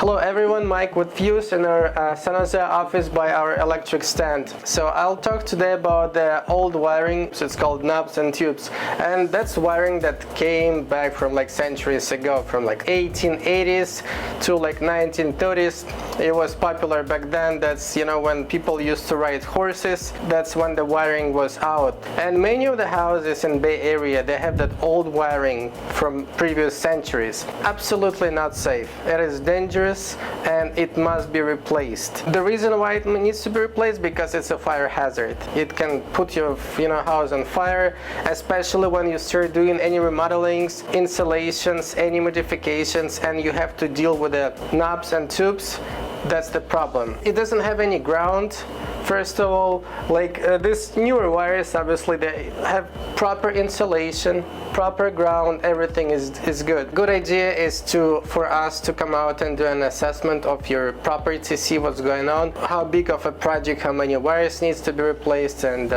Hello everyone, Mike with Fuse in our San Jose office by our electric stand. So I'll talk today about the old wiring, so it's called knobs and tubes. And that's wiring that came back from like centuries ago, from like 1880s to like 1930s. It was popular back then. That's, you know, when people used to ride horses, that's when the wiring was out. And many of the houses in Bay Area, they have that old wiring from previous centuries. Absolutely not safe. It is dangerous and it must be replaced. The reason why it needs to be replaced because it's a fire hazard. It can put your house on fire, especially when you start doing any remodelings, installations, any modifications, and you have to deal with the knobs and tubes. That's the problem. It doesn't have any ground. First of all, like these newer wires, obviously they have proper insulation, proper ground, everything is good. Good idea is for us to come out and do an assessment of your property, see what's going on, how big of a project, how many wires needs to be replaced, and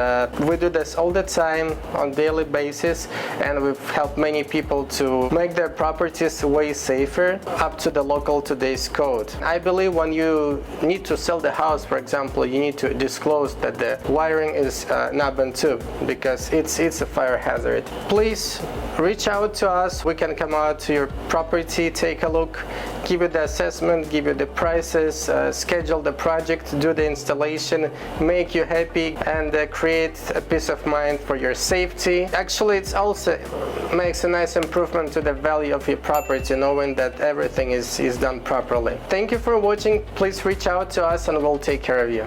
we do this all the time on daily basis, and we've helped many people to make their properties way safer up to the local today's code. I believe when you need to sell the house, for example, you need to disclose that the wiring is knob and tube because it's a fire hazard. Please reach out to us. We can come out to your property, take a look, give you the assessment, give you the prices, schedule the project, do the installation, make you happy, and create a peace of mind for your safety. Actually, it also makes a nice improvement to the value of your property, knowing that everything is done properly. Thank you for watching. Please reach out to us and we'll take care of you.